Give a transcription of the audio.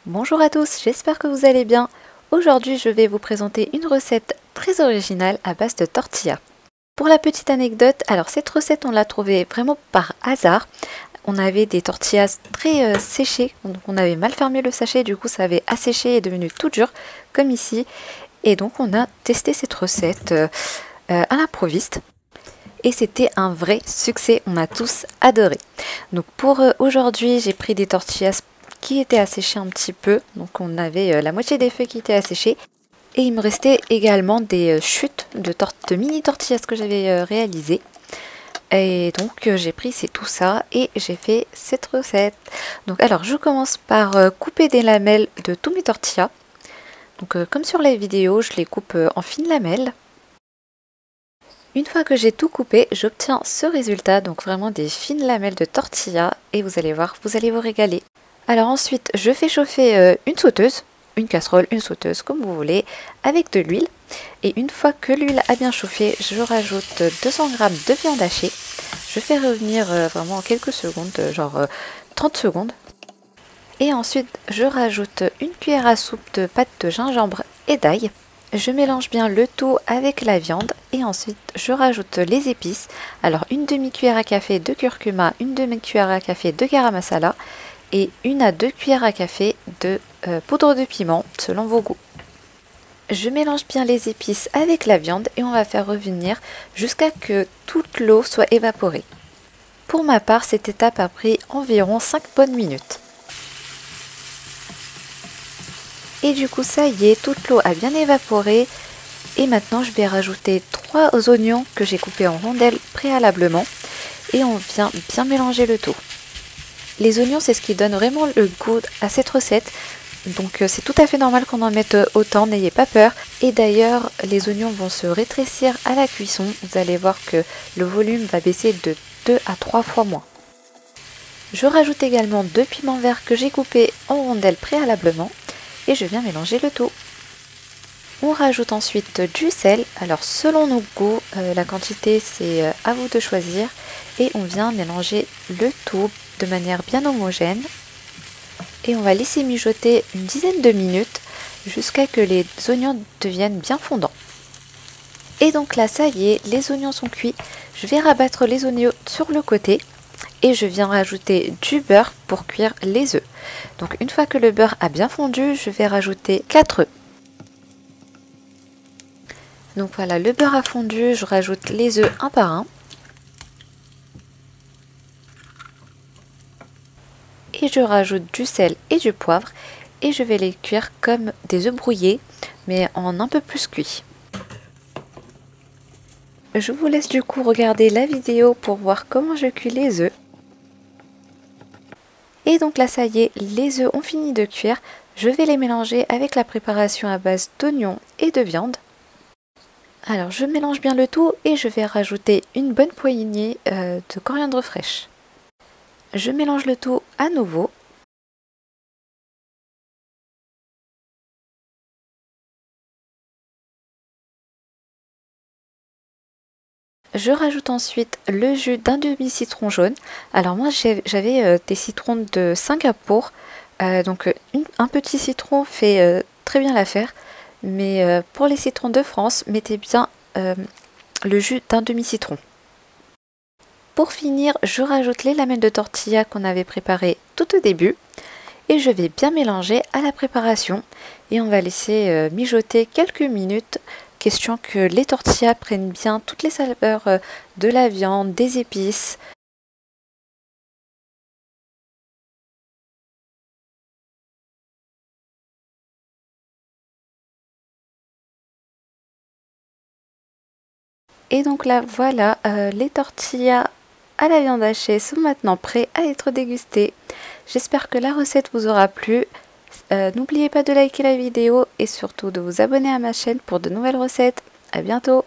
Bonjour à tous, j'espère que vous allez bien. Aujourd'hui, je vais vous présenter une recette très originale à base de tortilla. Pour la petite anecdote, alors cette recette, on l'a trouvée vraiment par hasard. On avait des tortillas très séchées, donc on avait mal fermé le sachet, du coup ça avait asséché et est devenu tout dur, comme ici. Et donc on a testé cette recette à l'improviste. Et c'était un vrai succès, on a tous adoré. Donc pour aujourd'hui, j'ai pris des tortillas qui étaient asséchées un petit peu. Donc on avait la moitié des feuilles qui étaient asséchées. Et il me restait également des chutes de mini tortillas que j'avais réalisées. Et donc j'ai pris tout ça et j'ai fait cette recette. Donc alors je commence par couper des lamelles de tous mes tortillas. Donc comme sur les vidéos, je les coupe en fines lamelles. Une fois que j'ai tout coupé, j'obtiens ce résultat, donc vraiment des fines lamelles de tortilla, et vous allez voir, vous allez vous régaler. Alors ensuite, je fais chauffer une sauteuse, une casserole, une sauteuse, comme vous voulez, avec de l'huile. Et une fois que l'huile a bien chauffé, je rajoute 200 g de viande hachée. Je fais revenir vraiment quelques secondes, genre 30 secondes. Et ensuite, je rajoute une cuillère à soupe de pâte de gingembre et d'ail. Je mélange bien le tout avec la viande et ensuite je rajoute les épices. Alors une demi-cuillère à café de curcuma, une demi-cuillère à café de garam masala et 1 à 2 cuillères à café de poudre de piment selon vos goûts. Je mélange bien les épices avec la viande et on va faire revenir jusqu'à ce que toute l'eau soit évaporée. Pour ma part, cette étape a pris environ 5 bonnes minutes. Et du coup ça y est, toute l'eau a bien évaporé. Et maintenant je vais rajouter 3 oignons que j'ai coupés en rondelles préalablement. Et on vient bien mélanger le tout. Les oignons, c'est ce qui donne vraiment le goût à cette recette. Donc c'est tout à fait normal qu'on en mette autant, n'ayez pas peur. Et d'ailleurs les oignons vont se rétrécir à la cuisson. Vous allez voir que le volume va baisser de 2 à 3 fois moins. Je rajoute également 2 piments verts que j'ai coupés en rondelles préalablement. Et je viens mélanger le tout. On rajoute ensuite du sel, alors selon nos goûts, la quantité c'est à vous de choisir. Et on vient mélanger le tout de manière bien homogène. Et on va laisser mijoter une dizaine de minutes jusqu'à ce que les oignons deviennent bien fondants. Et donc là ça y est, les oignons sont cuits. Je vais rabattre les oignons sur le côté. Et je viens rajouter du beurre pour cuire les œufs. Donc une fois que le beurre a bien fondu, je vais rajouter 4 œufs. Donc voilà, le beurre a fondu, je rajoute les œufs un par un. Et je rajoute du sel et du poivre. Et je vais les cuire comme des œufs brouillés, mais en un peu plus cuit. Je vous laisse du coup regarder la vidéo pour voir comment je cuis les œufs. Et donc là ça y est, les œufs ont fini de cuire. Je vais les mélanger avec la préparation à base d'oignons et de viande. Alors je mélange bien le tout et je vais rajouter une bonne poignée de coriandre fraîche. Je mélange le tout à nouveau. Je rajoute ensuite le jus d'un demi-citron jaune. Alors moi j'avais des citrons de Singapour. Donc un petit citron fait très bien l'affaire. Mais pour les citrons de France, mettez bien le jus d'un demi-citron. Pour finir, je rajoute les lamelles de tortilla qu'on avait préparées tout au début. Et je vais bien mélanger à la préparation. Et on va laisser mijoter quelques minutes. Question que les tortillas prennent bien toutes les saveurs de la viande, des épices. Et donc là, voilà, les tortillas à la viande hachée sont maintenant prêts à être dégustés. J'espère que la recette vous aura plu. N'oubliez pas de liker la vidéo et surtout de vous abonner à ma chaîne pour de nouvelles recettes. À bientôt!